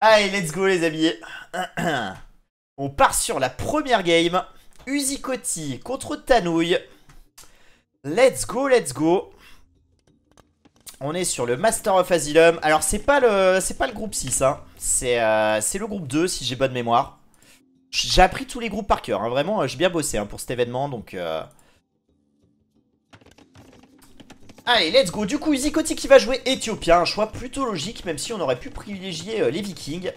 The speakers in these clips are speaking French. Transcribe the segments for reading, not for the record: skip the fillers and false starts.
Allez, let's go les amis. On part sur la première game. Uzikoti contre Tanouille. Let's go, let's go. On est sur le Master of Asylum. Alors c'est pas le groupe 6 hein. C'est le groupe 2 si j'ai bonne mémoire. J'ai appris tous les groupes par cœur hein. Vraiment j'ai bien bossé hein, pour cet événement donc Allez let's go. Du coup Uzikoti qui va jouer Éthiopien. Un choix plutôt logique même si on aurait pu privilégier les Vikings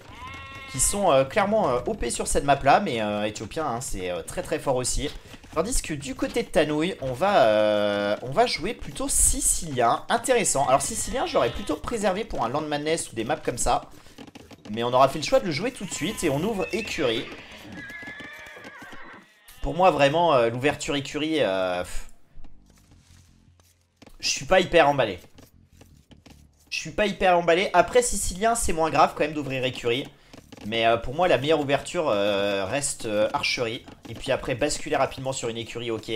qui sont clairement OP sur cette map là. Mais Éthiopien hein, c'est très très fort aussi. Tandis que du côté de Tanouille, on va jouer plutôt Sicilien. Intéressant. Alors Sicilien, je l'aurais plutôt préservé pour un Land Madness ou des maps comme ça. Mais on aura fait le choix de le jouer tout de suite et on ouvre Écurie. Pour moi, vraiment, l'ouverture Écurie, je suis pas hyper emballé. Je suis pas hyper emballé. Après, Sicilien, c'est moins grave quand même d'ouvrir Écurie. Mais pour moi la meilleure ouverture reste archerie. Et puis après basculer rapidement sur une écurie ok.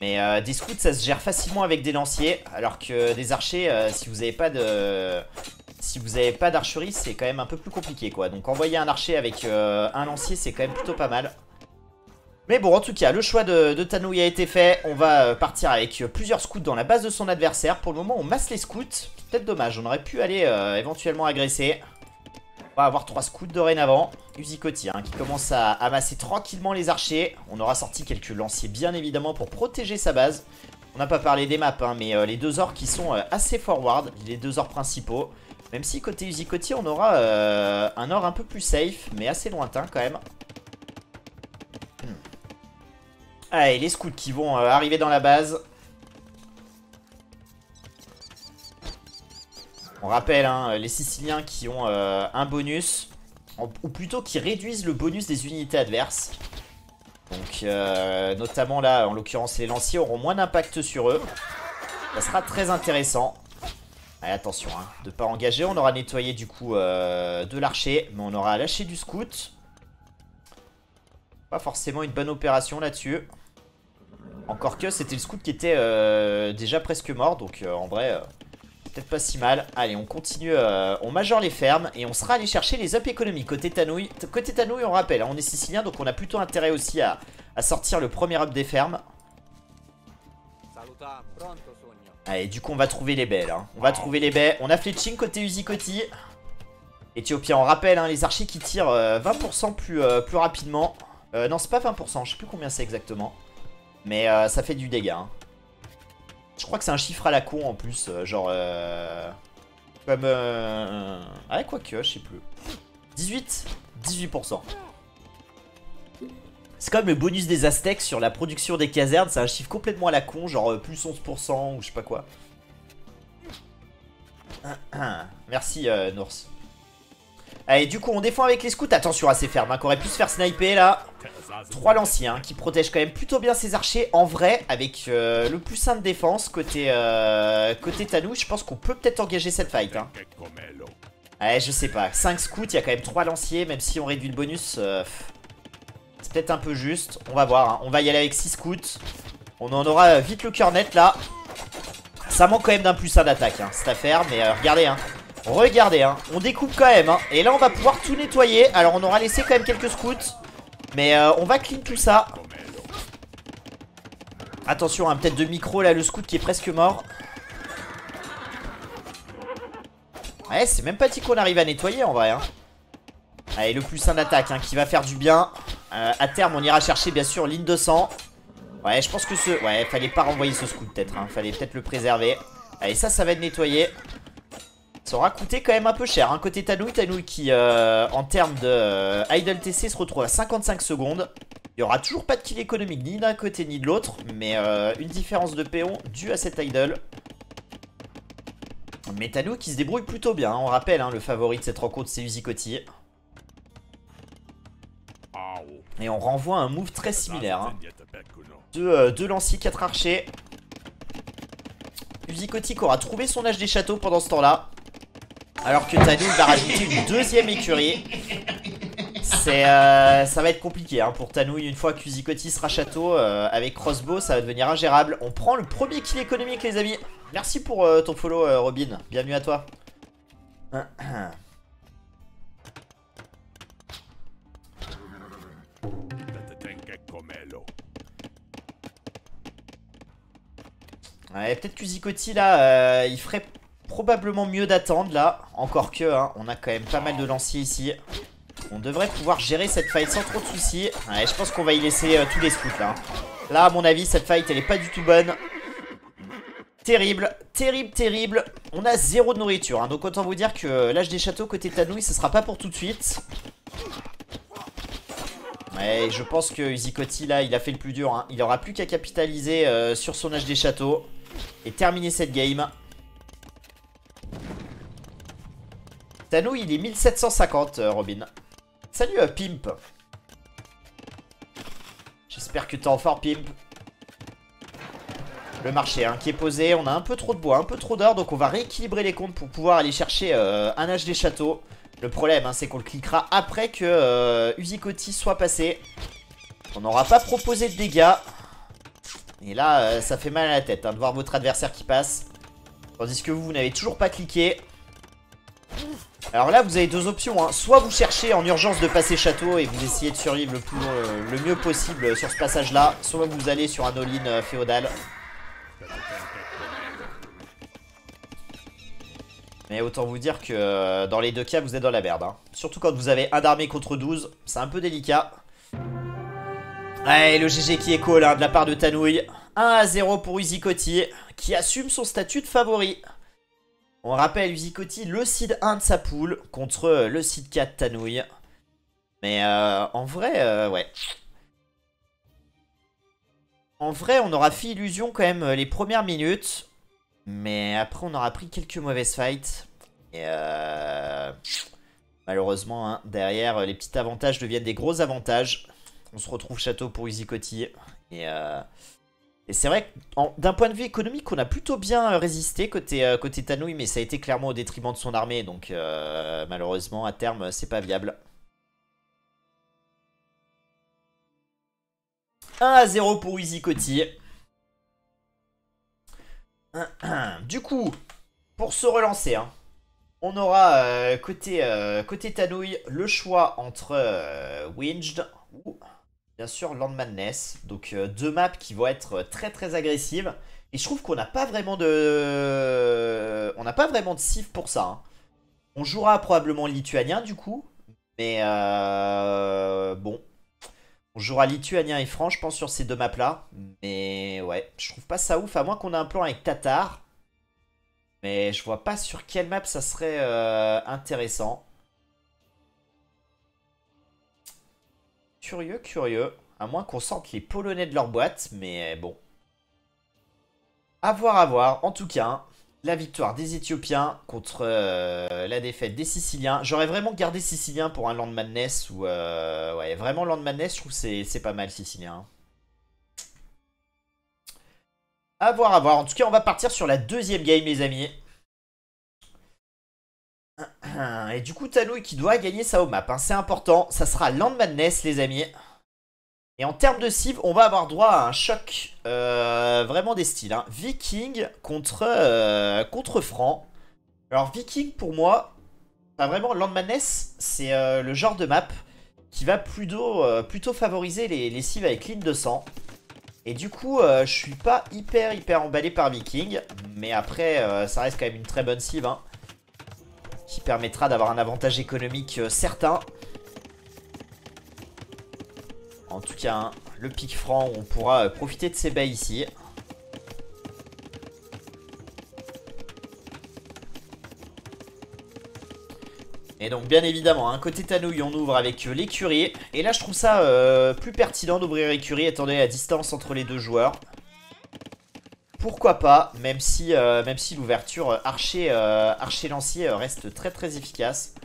Mais des scouts ça se gère facilement avec des lanciers. Alors que des archers si vous n'avez pas d'archerie c'est quand même un peu plus compliqué quoi. Donc envoyer un archer avec un lancier c'est quand même plutôt pas mal. Mais bon en tout cas le choix de Tanouille a été fait. On va partir avec plusieurs scouts dans la base de son adversaire. Pour le moment on masse les scouts. Peut-être dommage, on aurait pu aller éventuellement agresser. On va avoir 3 scouts dorénavant. Uzikoti hein, qui commence à amasser tranquillement les archers. On aura sorti quelques lanciers bien évidemment pour protéger sa base. On n'a pas parlé des maps hein, mais les deux orques qui sont assez forward. Les deux orques principaux. Même si côté Uzikoti on aura un or un peu plus safe mais assez lointain quand même. Allez les scouts qui vont arriver dans la base. On rappelle, hein, les Siciliens qui ont un bonus, ou plutôt qui réduisent le bonus des unités adverses. Donc, notamment là, en l'occurrence, les lanciers auront moins d'impact sur eux. Ça sera très intéressant. Allez, attention, hein, de ne pas engager. On aura nettoyé du coup de l'archer, mais on aura lâché du scout. Pas forcément une bonne opération là-dessus. Encore que c'était le scout qui était déjà presque mort, donc en vrai... peut-être pas si mal. Allez, on continue, on majore les fermes et on sera allé chercher les up économiques. Côté Tanouille, on rappelle, hein, on est sicilien donc on a plutôt intérêt aussi à sortir le premier up des fermes. Allez, du coup on va trouver les baies là. Hein. On va trouver les baies. On a fletching côté Uzikoti. Éthiopien, on rappelle, hein, les archers qui tirent 20% plus rapidement. Non, c'est pas 20%, je sais plus combien c'est exactement. Mais ça fait du dégât. Hein. Je crois que c'est un chiffre à la con en plus, genre comme ouais quoique, je sais plus. 18%. C'est comme le bonus des Aztèques sur la production des casernes, c'est un chiffre complètement à la con, genre plus 11% ou je sais pas quoi. Merci Nours. Allez, du coup on défend avec les scouts, attention à ces fermes, hein, qu'on aurait pu se faire sniper là. 3 lanciers hein, qui protègent quand même plutôt bien ses archers. En vrai, avec le plus sain de défense côté Tanou, je pense qu'on peut peut-être engager cette fight. Hein. Ouais, je sais pas. 5 scouts, il y a quand même 3 lanciers, même si on réduit le bonus. C'est peut-être un peu juste. On va voir. Hein. On va y aller avec 6 scouts. On en aura vite le cœur net là. Ça manque quand même d'un plus 1 d'attaque, hein, cette affaire. Mais regardez, hein. Regardez, hein. On découpe quand même. Hein. Et là, on va pouvoir tout nettoyer. Alors, on aura laissé quand même quelques scouts. Mais on va clean tout ça. Attention, hein, peut-être de micro là, le scout qui est presque mort. Ouais, c'est même pas dit qu'on arrive à nettoyer en vrai. Hein. Allez, le plus 1 d'attaque hein, qui va faire du bien. À terme, on ira chercher bien sûr ligne de sang. Ouais, je pense que ce... ouais, fallait pas renvoyer ce scout peut-être. Hein. Fallait peut-être le préserver. Allez, ça va être nettoyé. Ça aura coûté quand même un peu cher. Hein. Côté Tanouille qui, en termes de idle TC, se retrouve à 55 secondes. Il n'y aura toujours pas de kill économique ni d'un côté ni de l'autre. Mais une différence de péon due à cette idle. Mais Tanouille qui se débrouille plutôt bien. Hein. On rappelle, hein, le favori de cette rencontre, c'est Uzikoti. Et on renvoie un move très similaire. Hein. Deux lanciers, 4 archers. Uzikoti qui aura trouvé son âge des châteaux pendant ce temps-là. Alors que Tanouille va rajouter une deuxième écurie. Ça va être compliqué hein, pour Tanouille. Une fois qu'Uzikoti sera château avec crossbow, ça va devenir ingérable. On prend le premier kill économique les amis. Merci pour ton follow Robin, bienvenue à toi. Ouais, peut-être que Zikoti là, il ferait probablement mieux d'attendre là. Encore que, hein, on a quand même pas mal de lanciers ici. On devrait pouvoir gérer cette fight sans trop de soucis. Ouais, je pense qu'on va y laisser tous les scouts là. Là, à mon avis, cette fight, elle est pas du tout bonne. Terrible, terrible, terrible. On a 0 de nourriture, hein, donc autant vous dire que l'âge des châteaux côté Tanouille, ce sera pas pour tout de suite. Ouais, je pense que Zikoti là, il a fait le plus dur, hein. Il aura plus qu'à capitaliser sur son âge des châteaux et terminer cette game. Tanouille, il est 1750, Robin. Salut Pimp. J'espère que t'es en forme, Pimp. Le marché hein, qui est posé, on a un peu trop de bois, un peu trop d'or, donc on va rééquilibrer les comptes pour pouvoir aller chercher un âge des châteaux. Le problème hein, c'est qu'on le cliquera après que Uzikoti soit passé. On n'aura pas proposé de dégâts. Et là ça fait mal à la tête hein, de voir votre adversaire qui passe. Tandis que vous n'avez toujours pas cliqué. Alors là vous avez deux options hein. Soit vous cherchez en urgence de passer château et vous essayez de survivre le mieux possible sur ce passage là. Soit vous allez sur un all-in féodal. Mais autant vous dire que dans les deux cas vous êtes dans la merde hein. Surtout quand vous avez un d'armée contre 12. C'est un peu délicat. Ouais, le GG qui est call hein, de la part de Tanouille. 1-0 pour Uzikoti qui assume son statut de favori. On rappelle Uzikoti le seed 1 de sa poule contre le seed 4 Tanouille. Mais en vrai ouais. En vrai on aura fait illusion quand même les premières minutes. Mais après on aura pris quelques mauvaises fights. Et malheureusement hein, derrière les petits avantages deviennent des gros avantages. On se retrouve château pour Uzikoti. Et c'est vrai que d'un point de vue économique on a plutôt bien résisté côté Tanouille. Mais ça a été clairement au détriment de son armée. Donc malheureusement à terme c'est pas viable. 1-0 pour Uzikoti. Du coup, pour se relancer, hein, on aura côté Tanouille le choix entre Winged ou bien sûr Land Madness. Donc deux maps qui vont être très très agressives. Et je trouve qu'on n'a pas vraiment de... On n'a pas vraiment de civ pour ça. Hein. On jouera probablement lituanien du coup. Mais bon. On jouera lituanien et franc, je pense, sur ces deux maps-là. Mais ouais, je trouve pas ça ouf, à moins qu'on ait un plan avec Tatar. Mais je vois pas sur quelle map ça serait intéressant. Curieux, curieux. À moins qu'on sorte les Polonais de leur boîte, mais bon. À voir, à voir. En tout cas, hein, la victoire des Éthiopiens contre la défaite des Siciliens. J'aurais vraiment gardé Sicilien pour un Land Madness. Ou ouais, vraiment Land Madness, je trouve que c'est pas mal Sicilien. À voir, à voir. En tout cas, on va partir sur la deuxième game, les amis. Et du coup, Tanouille qui doit gagner sa home map. Hein. C'est important. Ça sera Land Madness, les amis. Et en termes de civ, on va avoir droit à un choc vraiment des styles. Hein. Viking contre Franc. Alors Viking pour moi, enfin vraiment Land Madness, c'est le genre de map qui va plutôt favoriser les cives avec ligne de sang. Et du coup, je suis pas hyper emballé par Viking. Mais après, ça reste quand même une très bonne cive. Hein, qui permettra d'avoir un avantage économique certain. En tout cas, hein, le pic franc, on pourra profiter de ses baies ici. Et donc, bien évidemment, hein, côté Tanouille, on ouvre avec l'écurie. Et là, je trouve ça plus pertinent d'ouvrir l'écurie, étant donné la distance entre les deux joueurs. Pourquoi pas, même si l'ouverture archer-lancier reste très efficace.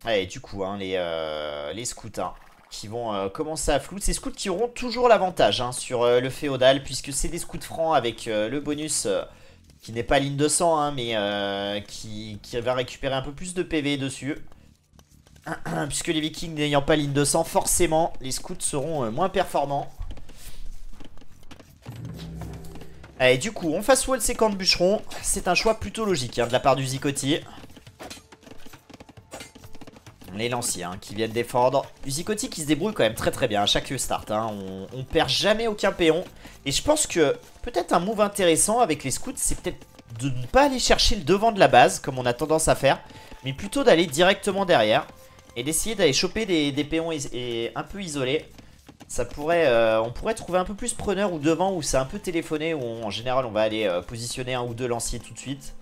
Ouais, et du coup, hein, les scouts hein, qui vont commencer à flout. Ces scouts qui auront toujours l'avantage hein, sur le féodal, puisque c'est des scouts francs avec le bonus qui n'est pas ligne de sang, hein, mais qui va récupérer un peu plus de PV dessus. Puisque les vikings n'ayant pas ligne de sang, forcément, les scouts seront moins performants. Allez, du coup, on face wall séquence bûcheron. C'est un choix plutôt logique hein, de la part du Zikoti. Les lanciers hein, qui viennent défendre. Uzikoti qui se débrouille quand même très bien à chaque start. Hein. On perd jamais aucun péon. Et je pense que peut-être un move intéressant avec les scouts, c'est peut-être de ne pas aller chercher le devant de la base, comme on a tendance à faire, mais plutôt d'aller directement derrière. Et d'essayer d'aller choper des péons un peu isolés. Ça pourrait, on pourrait trouver un peu plus preneur ou devant où c'est un peu téléphoné, où en général on va aller positionner un ou deux lanciers tout de suite.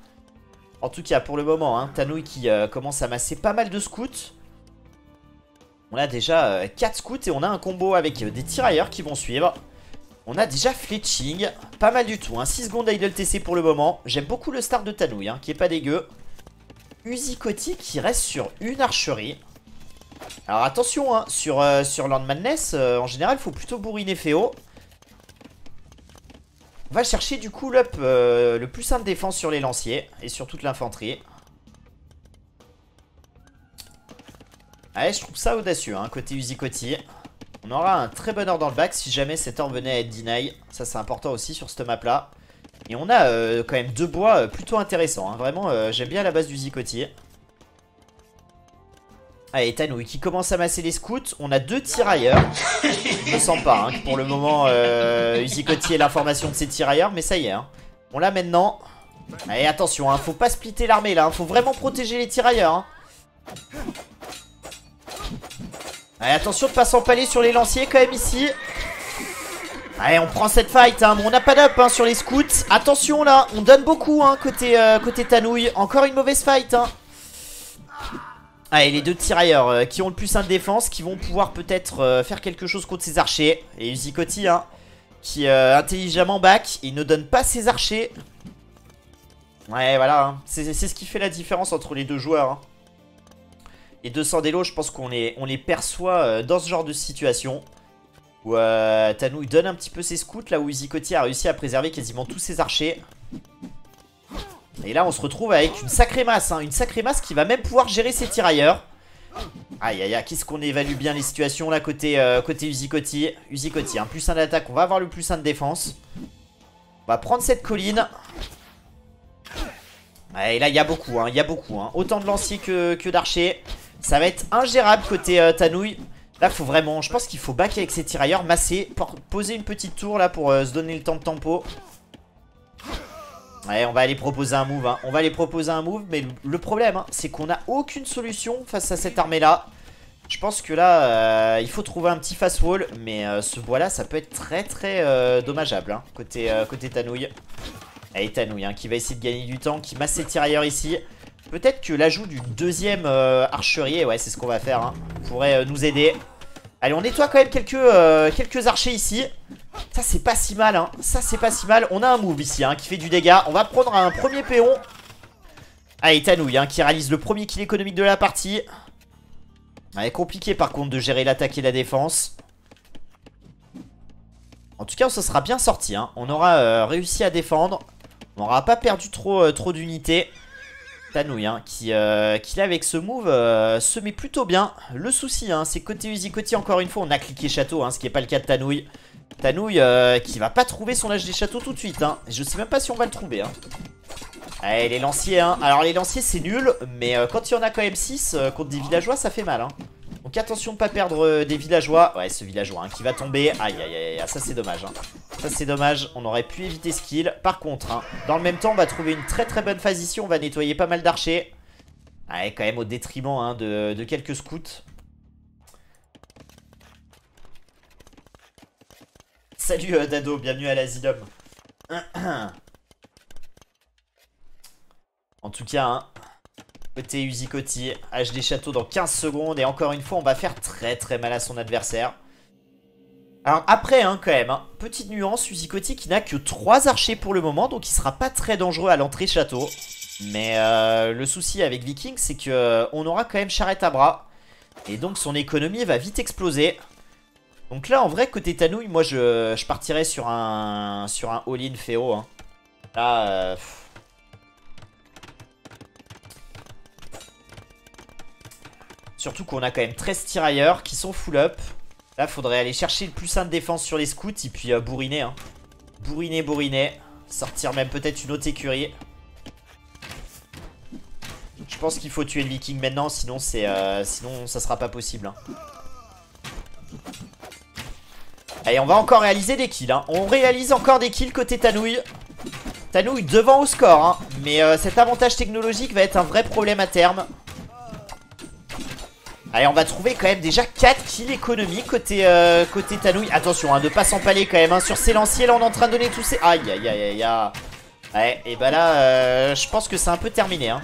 En tout cas pour le moment, hein, Tanouille qui commence à masser pas mal de scouts. On a déjà 4 scouts et on a un combo avec des tirailleurs qui vont suivre. On a déjà fletching, pas mal du tout, hein, 6 secondes idle TC pour le moment. J'aime beaucoup le start de Tanouille, hein, qui est pas dégueu. Uzikoti qui reste sur une archerie. Alors attention, hein, sur Land Madness, en général, il faut plutôt bourriner Féo. On va chercher du coup l'up le plus simple de défense sur les lanciers et sur toute l'infanterie. Ouais, je trouve ça audacieux, hein, côté Uzikoti. On aura un très bon or dans le back si jamais cet or venait à être deny. Ça, c'est important aussi sur cette map là. Et on a quand même 2 bois plutôt intéressants. Hein. Vraiment, j'aime bien la base d'Uzikoti. Allez, Tanouille qui commence à masser les scouts. On a 2 tirailleurs. Je me sens pas, hein, que pour le moment, Uzikoti ait l'information de ses tirailleurs. Mais ça y est, hein. On l'a maintenant. Allez, attention, hein, faut pas splitter l'armée là. Hein. Faut vraiment protéger les tirailleurs. Hein. Allez, attention de pas s'empaler sur les lanciers quand même ici. Allez, on prend cette fight, hein. Bon, on n'a pas d'up hein, sur les scouts. Attention là, on donne beaucoup hein, côté Tanouille. Encore une mauvaise fight hein. Allez, les 2 tirailleurs qui ont le plus 1 de défense, qui vont pouvoir peut-être faire quelque chose contre ces archers. Et Uzikoti hein, qui intelligemment back, il ne donne pas ses archers. Ouais, voilà, hein. C'est ce qui fait la différence entre les 2 joueurs hein. Les 200 d'élo, je pense qu'on les perçoit dans ce genre de situation. Où Tanouille donne un petit peu ses scouts, là où Uzikoti a réussi à préserver quasiment tous ses archers. Et là, on se retrouve avec une sacrée masse, hein, une sacrée masse qui va même pouvoir gérer ses tirailleurs. Aïe, aïe, aïe, qu'est-ce qu'on évalue bien les situations là côté Uzikoti. Uzikoti, un plus 1 d'attaque, on va avoir le plus 1 de défense. On va prendre cette colline. Ouais, et là, il y a beaucoup, hein, autant de lanciers que d'archers. Ça va être ingérable côté Tanouille. Là, faut vraiment, je pense qu'il faut back avec ses tirailleurs, masser, poser une petite tour là pour se donner le temps de tempo. Ouais, on va aller proposer un move, hein. On va aller proposer un move, mais le problème, hein, c'est qu'on n'a aucune solution face à cette armée-là. Je pense que là, il faut trouver un petit fast wall, mais ce bois-là, ça peut être très dommageable, hein, côté Tanouille. Allez, Tanouille, hein, qui va essayer de gagner du temps, qui masse ses tirailleurs ici. Peut-être que l'ajout d'une 2e archerier, ouais, c'est ce qu'on va faire, hein, pourrait nous aider. Allez, on nettoie quand même quelques archers ici. Ça, c'est pas si mal, hein. Ça, c'est pas si mal. On a un move ici, hein, qui fait du dégât. On va prendre un premier péon. Allez, Tanouille, hein, qui réalise le premier kill économique de la partie. Ouais, compliqué, par contre, de gérer l'attaque et la défense. En tout cas, on se sera bien sorti, hein. On aura réussi à défendre. On n'aura pas perdu trop d'unités. Tanouille, hein, qui là avec ce move se met plutôt bien. Le souci, hein, c'est côté Uzikoti, encore une fois, on a cliqué château, hein, ce qui n'est pas le cas de Tanouille. Tanouille qui va pas trouver son âge des châteaux tout de suite. Hein. Je sais même pas si on va le trouver. Hein. Allez, les lanciers. Hein. Alors, les lanciers, c'est nul. Mais quand il y en a quand même 6 contre des villageois, ça fait mal. Hein. Donc, attention de pas perdre des villageois. Ouais, ce villageois hein, qui va tomber. Aïe, aïe, aïe. Ça, c'est dommage. Hein. Ça, c'est dommage. On aurait pu éviter ce kill. Par contre, hein, dans le même temps, on va trouver une très bonne phase ici. On va nettoyer pas mal d'archers. Ouais, quand même au détriment hein, de quelques scouts. Salut Dado, bienvenue à l'Asylum. En tout cas, hein, côté Uzikoti, HD château dans 15 secondes. Et encore une fois, on va faire très mal à son adversaire. Alors après, hein, quand même, hein, petite nuance, Uzikoti qui n'a que 3 archers pour le moment. Donc il sera pas très dangereux à l'entrée château. Mais le souci avec Viking, c'est que on aura quand même charrette à bras. Et donc son économie va vite exploser. Donc là, en vrai, côté Tanouille, moi, je partirais sur un all-in Féo. Hein. Là, surtout qu'on a quand même 13 tirailleurs qui sont full up. Là, faudrait aller chercher le plus 1 de défense sur les scouts et puis bourriner. Hein. Bourriner. Sortir même peut-être une autre écurie. Je Je pense qu'il faut tuer le viking maintenant, sinon sinon ça sera pas possible. Hein. Allez, on va encore réaliser des kills. Hein. On réalise encore des kills côté Tanouille. Tanouille devant au score. Hein. Mais cet avantage technologique va être un vrai problème à terme. Allez, on va trouver quand même déjà 4 kills économiques côté Tanouille. Attention, hein, de pas s'empaler quand même. Hein. Sur ces lanciers, là, on est en train de donner tous ces... Aïe, aïe, aïe, aïe, aïe. Ouais, et bah là, je pense que c'est un peu terminé. Hein.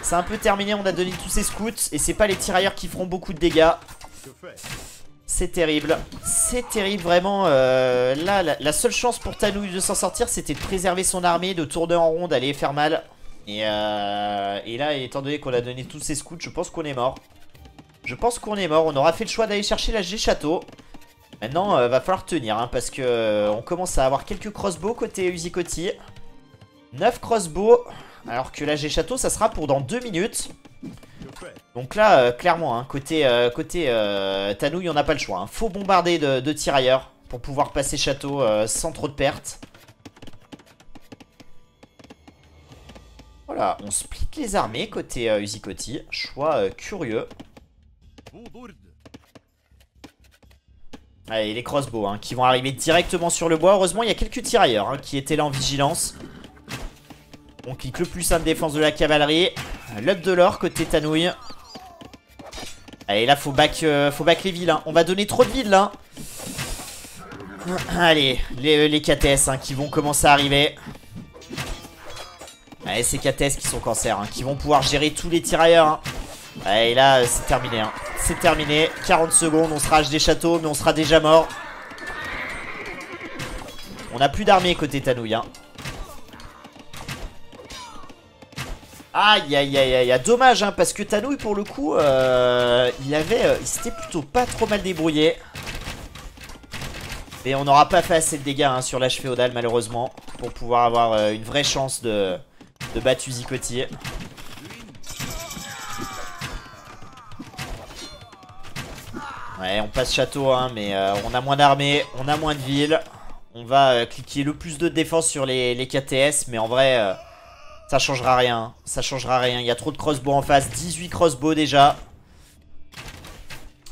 C'est un peu terminé, on a donné tous ces scouts. Et c'est pas les tirailleurs qui feront beaucoup de dégâts. C'est terrible. C'est terrible, vraiment. Là, la seule chance pour Tanouille de s'en sortir, c'était de préserver son armée, de tourner en rond, d'aller faire mal. Et là, étant donné qu'on a donné tous ces scouts, je pense qu'on est mort. Je pense qu'on est mort. On aura fait le choix d'aller chercher la G château. Maintenant, va falloir tenir, hein, parce que on commence à avoir quelques crossbows côté Uzikotti. 9 crossbows. Alors que la G château, ça sera pour dans 2 minutes. Donc là, clairement, hein, côté Tanouille, on n'a pas le choix. Hein. Faut bombarder de tirailleurs pour pouvoir passer château sans trop de pertes. Voilà, on split les armées côté Uzikotti. Choix curieux. Allez, les crossbows hein, qui vont arriver directement sur le bois. Heureusement, il y a quelques tirailleurs hein, qui étaient là en vigilance. On clique le plus 1 de défense de la cavalerie. L'up de l'or côté Tanouille. Allez, là, faut back les villes. Hein. On va donner trop de villes, là. Allez, les KTS hein, qui vont commencer à arriver. Allez, ces KTS qui sont cancer, hein, qui vont pouvoir gérer tous les tirailleurs. Hein. Allez, là, c'est terminé. Hein. C'est terminé. 40 secondes, on sera des châteaux, mais on sera déjà mort. On n'a plus d'armée côté Tanouille. Hein. Aïe aïe aïe aïe, dommage hein, parce que Tanouille pour le coup il s'était plutôt pas trop mal débrouillé. Mais on n'aura pas fait assez de dégâts hein, sur l'âge féodal malheureusement pour pouvoir avoir une vraie chance de battre Uzikotti. Ouais, on passe château hein, mais on a moins d'armées, on a moins de villes. On va cliquer le plus de défense sur les KTS, mais en vrai ça changera rien, ça changera rien. Il y a trop de crossbows en face, 18 crossbows déjà.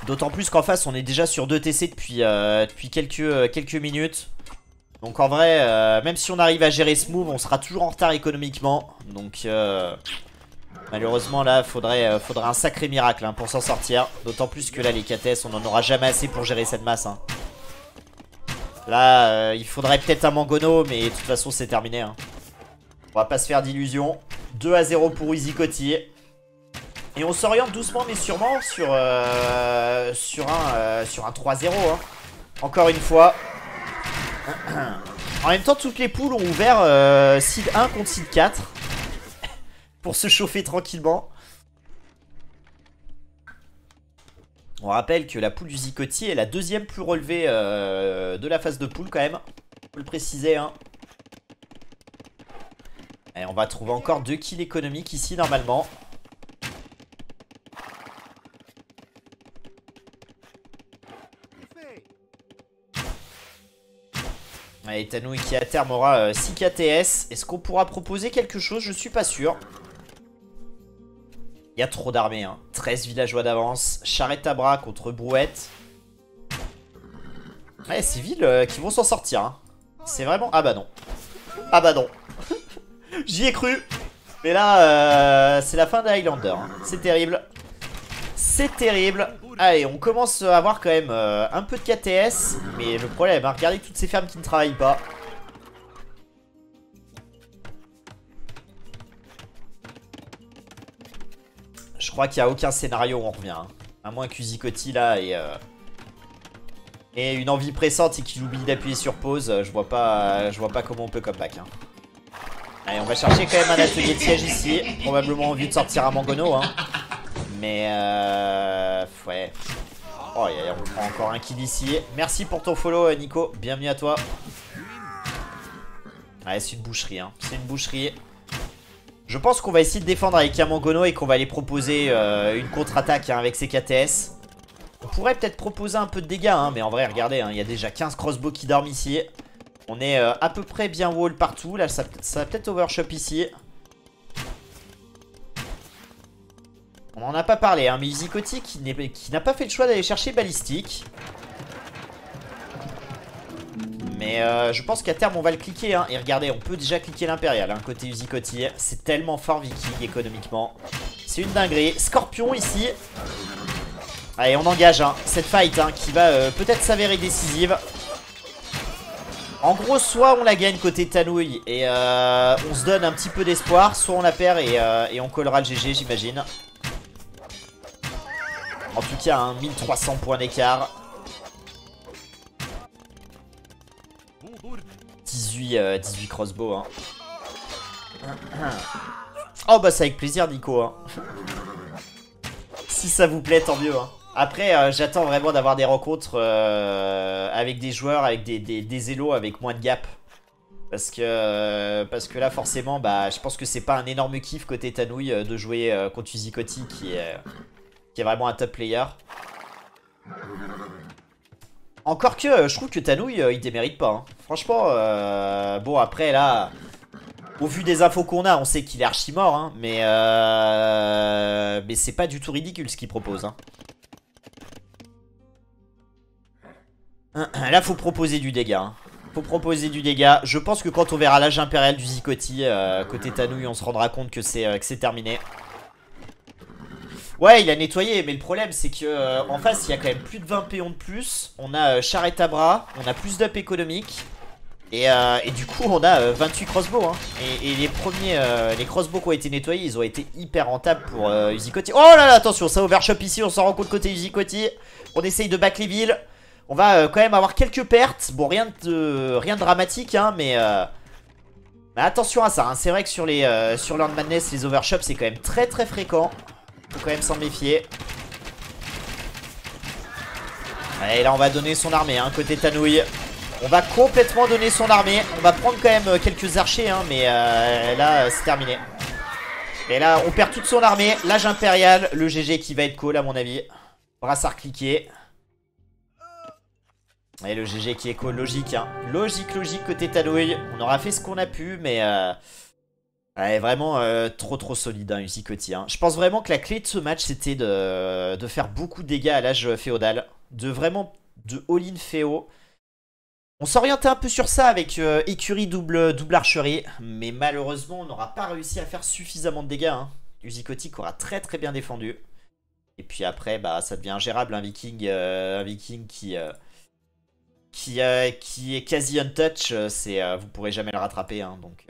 D'autant plus qu'en face on est déjà sur 2 TC depuis quelques minutes. Donc en vrai, même si on arrive à gérer ce move, on sera toujours en retard économiquement. Donc malheureusement là, faudrait un sacré miracle hein, pour s'en sortir. D'autant plus que là les KTS, on n'en aura jamais assez pour gérer cette masse. Hein. Là, il faudrait peut-être un Mangono, mais de toute façon c'est terminé. Hein. On va pas se faire d'illusions. 2-0 pour Uzikotti. Et on s'oriente doucement mais sûrement sur un 3-0. Hein. Encore une fois. En même temps, toutes les poules ont ouvert seed 1 contre seed 4. Pour se chauffer tranquillement. On rappelle que la poule d'Uzikotti est la deuxième plus relevée de la phase de poule quand même. Faut le préciser hein. Et on va trouver encore 2 kills économiques ici normalement. Allez, Tanouille qui à terme aura 6 KTS. Est-ce qu'on pourra proposer quelque chose? Je suis pas sûr. Il y a trop d'armées. Hein. 13 villageois d'avance. Charrette à bras contre Brouette. Ouais, ces villes qui vont s'en sortir. Hein. C'est vraiment... Ah bah non. Ah bah non. J'y ai cru. Mais là, c'est la fin des Highlander. Hein. C'est terrible. C'est terrible. Allez, on commence à avoir quand même un peu de KTS. Mais le problème, hein, regardez toutes ces fermes qui ne travaillent pas. Je crois qu'il n'y a aucun scénario où on revient. Hein. À moins qu'Uzikotti là et une envie pressante et qu'il oublie d'appuyer sur pause. Je vois pas comment on peut comeback. Hein. Allez, on va chercher quand même un atelier de siège ici. Probablement envie de sortir un Mangono. Hein. Mais ouais. Oh, on prend encore un kill ici. Merci pour ton follow, Nico. Bienvenue à toi. Ouais, c'est une boucherie. Hein. C'est une boucherie. Je pense qu'on va essayer de défendre avec un Mangono et qu'on va aller proposer une contre-attaque hein, avec ses KTS. On pourrait peut-être proposer un peu de dégâts, hein, mais en vrai, regardez, hein, il y a déjà 15 crossbows qui dorment ici. On est à peu près bien wall partout. Là, ça va peut-être overshop ici. On en a pas parlé, hein, mais Izikotti qui n'a pas fait le choix d'aller chercher Balistique. Mais je pense qu'à terme on va le cliquer, hein. Et regardez, on peut déjà cliquer l'Impérial, hein, côté Izikotti. C'est tellement fort Viking économiquement. C'est une dinguerie. Scorpion ici. Allez, on engage hein, cette fight hein, qui va peut-être s'avérer décisive. En gros, soit on la gagne côté Tanouille et on se donne un petit peu d'espoir, soit on la perd et on collera le GG, j'imagine. En tout cas, hein, 1300 points d'écart. 18 crossbow. Hein. Oh bah c'est avec plaisir Nico. Hein. Si ça vous plaît, tant mieux. Hein. Après, j'attends vraiment d'avoir des rencontres avec des joueurs, avec des élos avec moins de gap. Parce que là, forcément, bah, je pense que c'est pas un énorme kiff côté Tanouille de jouer contre Izikotti qui est vraiment un top player. Encore que, je trouve que Tanouille, il démérite pas. Hein. Franchement, bon, après, là, au vu des infos qu'on a, on sait qu'il est archi mort. Hein, mais c'est pas du tout ridicule ce qu'il propose. Hein. Là, faut proposer du dégât. Hein. Faut proposer du dégât. Je pense que quand on verra l'âge impérial du Izikotti, côté Tanouille, on se rendra compte que c'est terminé. Ouais, il a nettoyé, mais le problème c'est que en face il y a quand même plus de 20 péons de plus. On a charrette à bras, on a plus d'up économique. Et du coup on a 28 crossbows hein. Et les premiers les crossbows qui ont été nettoyés, ils ont été hyper rentables pour Izikotti. Oh là là, attention, ça overshop ici, on s'en rend compte côté Izikotti. On essaye de back les villes. On va quand même avoir quelques pertes. Bon, rien de dramatique hein, mais attention à ça hein. C'est vrai que sur Land Madness, les overshops c'est quand même très très fréquent. Faut quand même s'en méfier. Allez, là on va donner son armée hein, côté Tanouille. On va complètement donner son armée. On va prendre quand même quelques archers hein, mais là c'est terminé. Et là on perd toute son armée. L'âge impérial, le GG qui va être call à mon avis. Brassard cliqué. Et le GG qui est call, logique hein. Logique côté Tanouille. On aura fait ce qu'on a pu mais ouais, vraiment trop solide hein, Izikotti hein. Je pense vraiment que la clé de ce match c'était de faire beaucoup de dégâts à l'âge féodal. De all-in féo. On s'orientait un peu sur ça avec écurie double archerie. Mais malheureusement on n'aura pas réussi à faire suffisamment de dégâts hein. Izikotti qui aura très bien défendu. Et puis après bah ça devient ingérable un viking qui est quasi untouch. Vous pourrez jamais le rattraper hein, donc...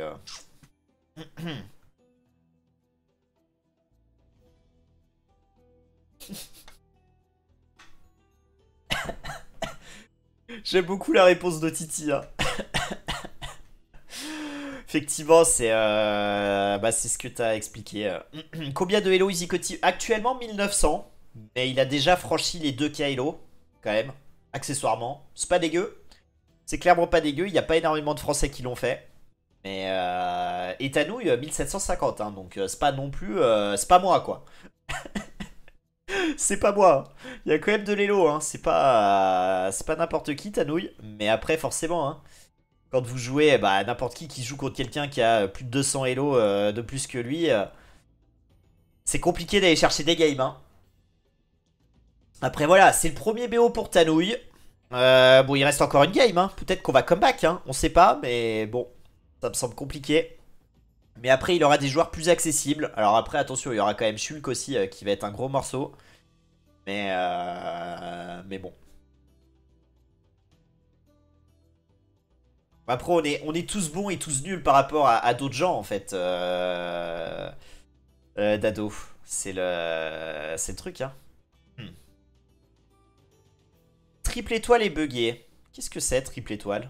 J'aime beaucoup la réponse de Titi hein. Effectivement c'est ce que t'as expliqué. Combien de Hello Izikotti? Actuellement 1900. Mais il a déjà franchi les 2K Hello. Quand même, accessoirement. C'est pas dégueu. C'est clairement pas dégueu. Il n'y a pas énormément de Français qui l'ont fait. Mais et Tanouille 1750 hein, donc c'est pas non plus c'est pas moi quoi. C'est pas moi. Il y a quand même de l'élo hein, c'est pas n'importe qui Tanouille, mais après forcément hein, quand vous jouez bah n'importe qui joue contre quelqu'un qui a plus de 200 élo de plus que lui, c'est compliqué d'aller chercher des games hein. Après voilà, c'est le premier BO pour Tanouille. Bon, il reste encore une game hein. Peut-être qu'on va comeback hein, on sait pas mais bon. Ça me semble compliqué. Mais après, il aura des joueurs plus accessibles. Alors après, attention, il y aura quand même Shulk aussi qui va être un gros morceau. Mais bon. Après, on est tous bons et tous nuls par rapport à d'autres gens, en fait. Dado. C'est le truc, hein. Triple étoile et buggé. Qu'est-ce que c'est, triple étoile?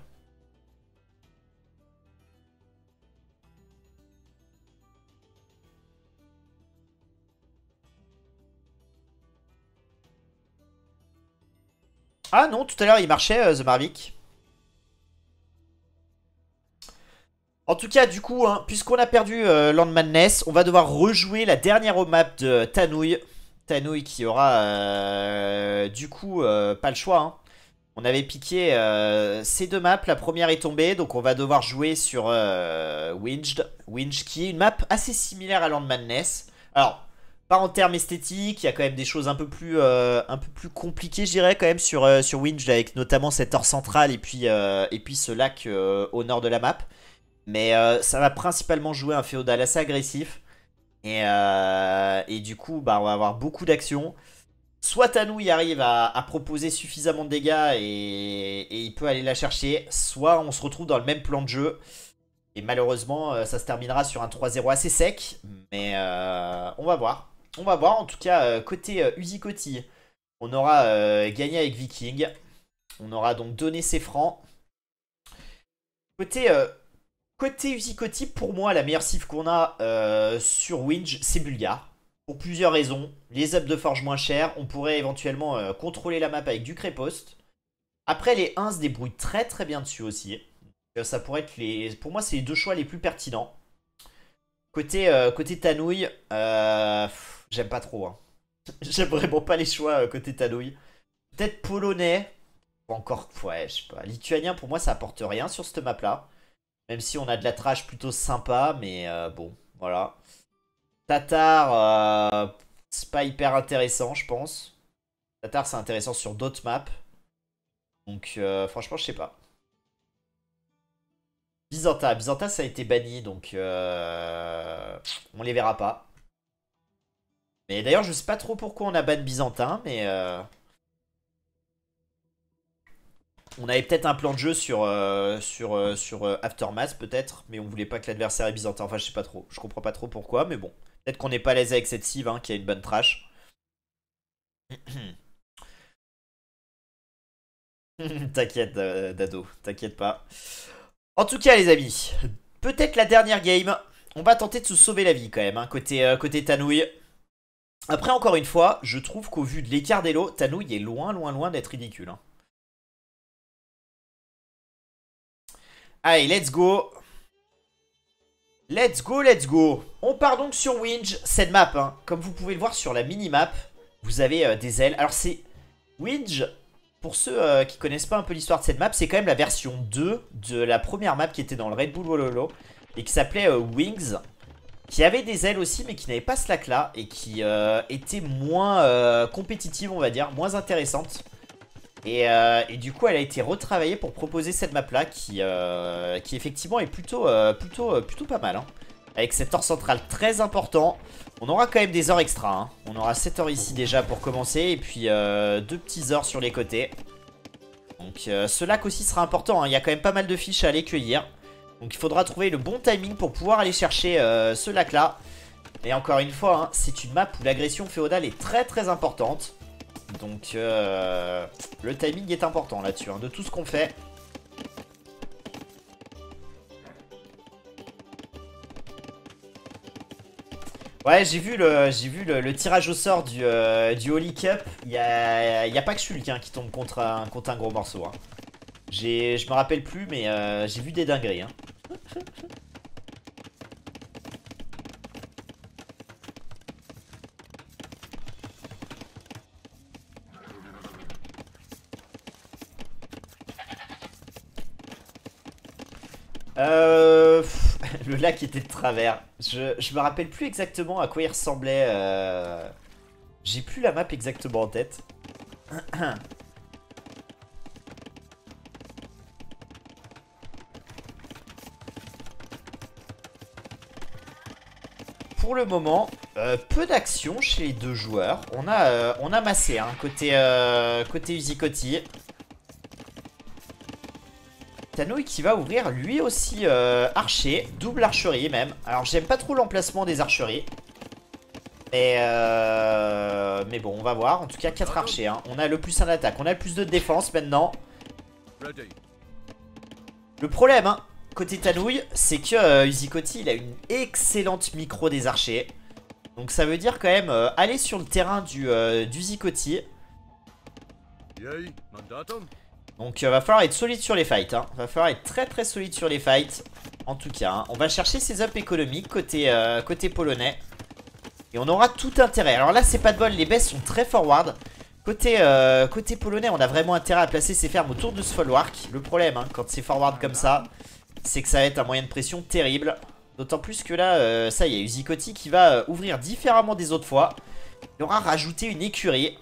Ah non, tout à l'heure il marchait The Marvick. En tout cas, du coup, hein, puisqu'on a perdu Land Madness, on va devoir rejouer la dernière map de Tanouille. Tanouille qui aura du coup pas le choix. Hein. On avait piqué ces deux maps, la première est tombée, donc on va devoir jouer sur Winged qui est une map assez similaire à Land Madness. Alors, Pas en termes esthétiques, il y a quand même des choses un peu plus compliquées, je dirais, quand même, sur Winge, avec notamment cette ore centrale et puis ce lac au nord de la map. Mais ça va principalement jouer un féodal assez agressif. Et du coup, bah, on va avoir beaucoup d'actions. Soit Tanouille arrive à proposer suffisamment de dégâts et il peut aller la chercher. Soit on se retrouve dans le même plan de jeu. Et malheureusement, ça se terminera sur un 3-0 assez sec. Mais on va voir. On va voir. En tout cas, côté Uzikotti, on aura gagné avec Viking. On aura donc donné ses francs. Côté Uzikotti, pour moi, la meilleure cible qu'on a sur Winge, c'est Bulgare. Pour plusieurs raisons. Les ups de forge moins chers. On pourrait éventuellement contrôler la map avec du Crépost. Après, les 1 se débrouillent très très bien dessus aussi. Ça pourrait être les... Pour moi, c'est les deux choix les plus pertinents. Côté Tanouille, j'aime pas trop. Hein. J'aime vraiment pas les choix côté Tanouille. Peut-être polonais. Encore, ouais, je sais pas. Lituanien, pour moi, ça apporte rien sur cette map-là. Même si on a de la trash plutôt sympa, mais bon, voilà. Tatar, c'est pas hyper intéressant, je pense. Tatar, c'est intéressant sur d'autres maps. Donc, franchement, je sais pas. Byzanta, ça a été banni, donc on les verra pas. Mais d'ailleurs, je sais pas trop pourquoi on a ban Byzantin, mais on avait peut-être un plan de jeu sur Aftermath, peut-être, mais on voulait pas que l'adversaire est Byzantin. Enfin, je sais pas trop. Je comprends pas trop pourquoi, mais bon. Peut-être qu'on n'est pas à l'aise avec cette cive, hein, qui a une bonne trash. T'inquiète, Dado, t'inquiète pas. En tout cas, les amis, peut-être la dernière game. On va tenter de se sauver la vie quand même, hein, côté Tanouille. Après, encore une fois, je trouve qu'au vu de l'écart d'Elo, Tanouille est loin, loin, loin d'être ridicule. Hein. Allez, let's go. Let's go, let's go. On part donc sur Winge, cette map. Hein. Comme vous pouvez le voir sur la mini-map, vous avez des ailes. Alors c'est... Winge, pour ceux qui connaissent pas un peu l'histoire de cette map, c'est quand même la version 2 de la première map qui était dans le Red Bull Wololo. Et qui s'appelait Wings. Qui avait des ailes aussi, mais qui n'avait pas ce lac-là. Et qui était moins compétitive, on va dire. Moins intéressante. Et du coup, elle a été retravaillée pour proposer cette map-là qui effectivement est plutôt pas mal. Hein. Avec cet or central très important. On aura quand même des ors extra. Hein. On aura 7 ors ici déjà pour commencer. Et puis 2 petits ors sur les côtés. Donc ce lac aussi sera important. Hein. Il y a quand même pas mal de fiches à aller cueillir. Donc il faudra trouver le bon timing pour pouvoir aller chercher ce lac-là. Et encore une fois, hein, c'est une map où l'agression féodale est très très importante. Donc le timing est important là-dessus, hein, de tout ce qu'on fait. Ouais, j'ai vu le tirage au sort du Holy Cup. Il y a pas que Shulk hein, qui tombe contre un gros morceau. Hein. Je me rappelle plus, mais j'ai vu des dingueries. Hein. Le lac était de travers. Je me rappelle plus exactement à quoi il ressemblait. J'ai plus la map exactement en tête. Pour le moment, peu d'action chez les deux joueurs. On a massé hein, côté Uzikotti. Tanouille qui va ouvrir lui aussi archer, double archerie même. Alors j'aime pas trop l'emplacement des archeries. Mais bon, on va voir. En tout cas, 4 archers. Hein. On a le plus 1 d'attaque. On a le plus 2 de défense maintenant. Le problème, hein, côté Tanouille, c'est que Uzikotti, il a une excellente micro des archers. Donc ça veut dire quand même aller sur le terrain d'Uzikotti. Donc va falloir être solide sur les fights. Hein. Va falloir être très très solide sur les fights. En tout cas, hein. On va chercher ses ups économiques côté polonais. Et on aura tout intérêt. Alors là, c'est pas de bol, les baisses sont très forward. Côté polonais, on a vraiment intérêt à placer ses fermes autour de ce folwark. Le problème, hein, quand c'est forward comme ça, c'est que ça va être un moyen de pression terrible. D'autant plus que là, ça y est, Uzikoti qui va ouvrir différemment des autres fois. Il aura rajouté une écurie.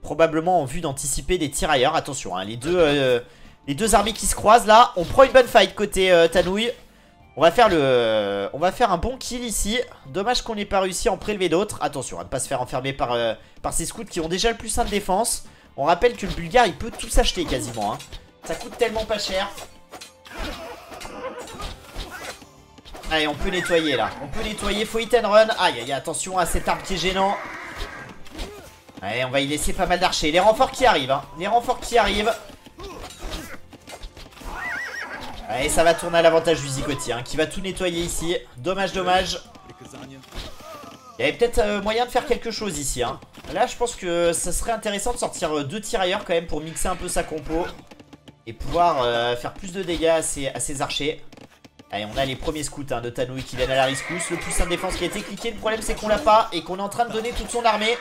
Probablement en vue d'anticiper des tirailleurs. Attention, hein, les deux armées qui se croisent là. On prend une bonne fight côté Tanouille. On va faire un bon kill ici. Dommage qu'on n'ait pas réussi à en prélever d'autres. Attention à ne pas se faire enfermer par ces scouts qui ont déjà le plus 1 de défense. On rappelle que le Bulgare il peut tout s'acheter quasiment, hein. Ça coûte tellement pas cher. Allez, on peut nettoyer là. On peut nettoyer, faut hit and run. Aïe aïe, attention à cet arbre qui est gênant. Allez, on va y laisser pas mal d'archers. Les renforts qui arrivent, hein. Les renforts qui arrivent. Allez, ça va tourner à l'avantage du Uzikoti, hein, qui va tout nettoyer ici. Dommage, dommage. Il y avait peut-être moyen de faire quelque chose ici, hein. Là, je pense que ça serait intéressant de sortir 2 tirailleurs quand même pour mixer un peu sa compo. Et pouvoir faire plus de dégâts à ses archers. Allez, on a les premiers scouts, hein, de Tanouille qui viennent à la rescousse. Le plus 1 de défense qui a été cliqué. Le problème, c'est qu'on l'a pas et qu'on est en train de donner toute son armée.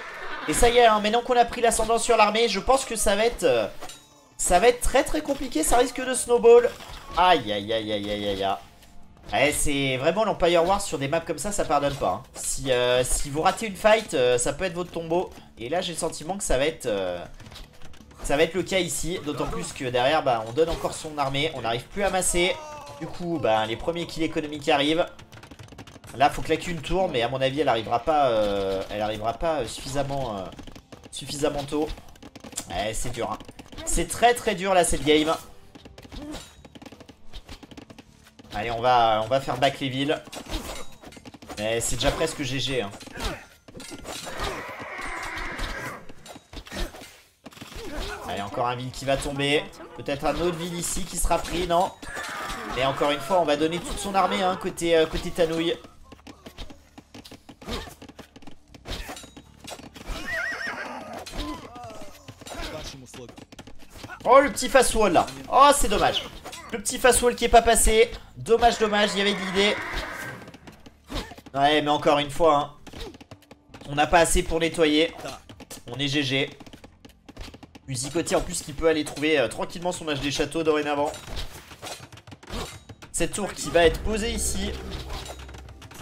Et ça y est, hein, maintenant qu'on a pris l'ascendant sur l'armée, je pense que ça va être très très compliqué. Ça risque de snowball. Aïe aïe aïe aïe aïe aïe aïe. Ouais, c'est vraiment l'Empire Wars sur des maps comme ça pardonne pas, hein. Si vous ratez une fight, ça peut être votre tombeau. Et là j'ai le sentiment que ça va être le cas ici. D'autant plus que derrière bah, on donne encore son armée. On n'arrive plus à masser. Du coup bah, les premiers kills économiques arrivent. Là faut claquer une tour, mais à mon avis elle arrivera pas suffisamment tôt. Ouais, c'est dur, hein. C'est très très dur là cette game. Allez, on va faire back les villes. Mais c'est déjà presque GG, hein. Allez, encore un ville qui va tomber. Peut-être un autre ville ici qui sera pris, non. Mais encore une fois, on va donner toute son armée, hein, côté Tanouille. Oh, le petit fast wall là. Oh, c'est dommage. Le petit fast wall qui est pas passé. Dommage, dommage, il y avait de l'idée. Ouais, mais encore une fois, hein, on n'a pas assez pour nettoyer. On est GG. Uzikoti en plus qui peut aller trouver tranquillement son match des châteaux dorénavant. Cette tour qui va être posée ici.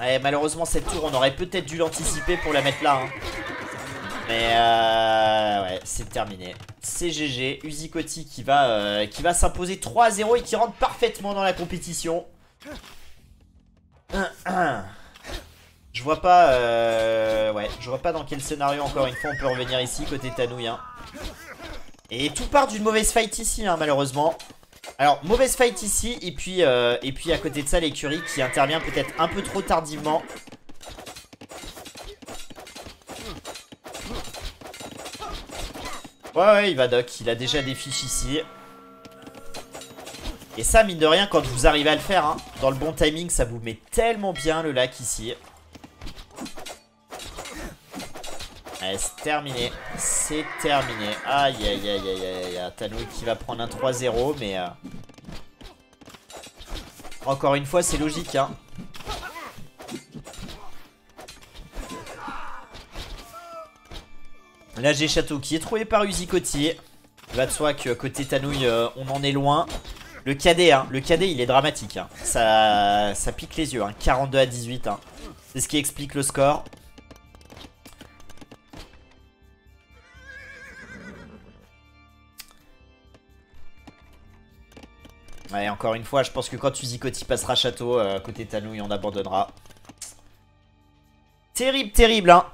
Ouais, malheureusement cette tour on aurait peut-être dû l'anticiper pour la mettre là, hein. Mais ouais, c'est terminé. C'est GG. Uzikoti qui va s'imposer 3-0 et qui rentre parfaitement dans la compétition. Je vois pas ouais, je vois pas dans quel scénario encore une fois on peut revenir ici côté Tanouille, hein. Et tout part d'une mauvaise fight ici, hein, malheureusement. Alors mauvaise fight ici et puis à côté de ça l'écurie qui intervient peut-être un peu trop tardivement. Ouais, il va doc, il a déjà des fiches ici. Et ça, mine de rien, quand vous arrivez à le faire, hein, dans le bon timing, ça vous met tellement bien le lac ici. Allez, c'est terminé. C'est terminé. Aïe, aïe, aïe, aïe, aïe, aïe. Tanouille qui va prendre un 3-0, mais... encore une fois, c'est logique, hein. Là j'ai château qui est trouvé par Uzikoti. Il va de soi que côté Tanouille on en est loin. Le cadet, hein, le cadet il est dramatique, hein. Ça pique les yeux, hein. 42-18, hein. C'est ce qui explique le score. Ouais, encore une fois je pense que quand Uzikoti passera château, côté Tanouille on abandonnera. Terrible, terrible, hein.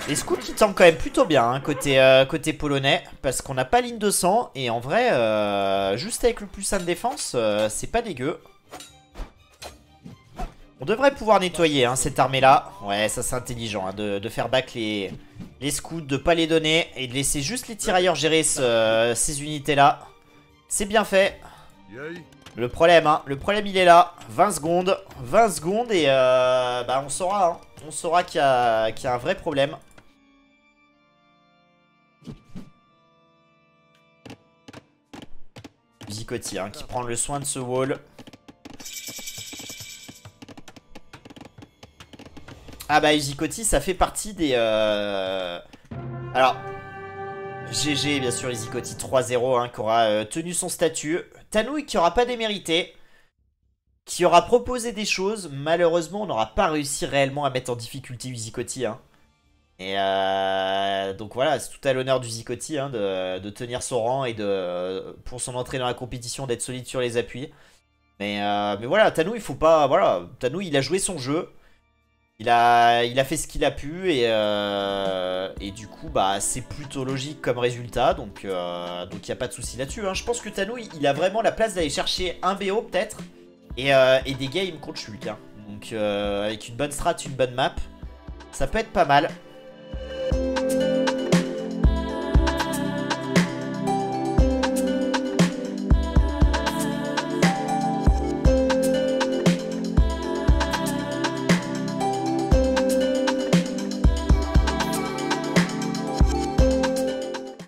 Les scouts qui tombent quand même plutôt bien, hein, côté polonais. Parce qu'on n'a pas ligne de sang. Et en vrai, juste avec le plus 1 de défense, c'est pas dégueu. On devrait pouvoir nettoyer, hein, cette armée là. Ouais, ça c'est intelligent, hein, de faire back les scouts, de pas les donner. Et de laisser juste les tirailleurs gérer ces unités là. C'est bien fait. Le problème, hein, il est là. 20 secondes. 20 secondes et bah on saura, hein. On saura qu'il y a un vrai problème. Uzikoti, hein, qui prend le soin de ce wall. Ah bah Izikotti ça fait partie des... Alors, GG bien sûr Izikotti 3-0 hein, qui aura tenu son statut. Tanouille qui aura pas démérité. Qui aura proposé des choses. Malheureusement on n'aura pas réussi réellement à mettre en difficulté Izikotti. Hein. Et donc voilà, c'est tout à l'honneur du Izikotti hein, de tenir son rang et pour son entrée dans la compétition d'être solide sur les appuis. Mais voilà, Tanou il faut pas... Voilà, Tanou il a joué son jeu. Il a fait ce qu'il a pu et du coup bah c'est plutôt logique comme résultat donc il n'y a pas de souci là-dessus hein. Je pense que Tanou il a vraiment la place d'aller chercher un BO peut-être et des games contre Shulk hein. Donc avec une bonne strat, une bonne map, ça peut être pas mal.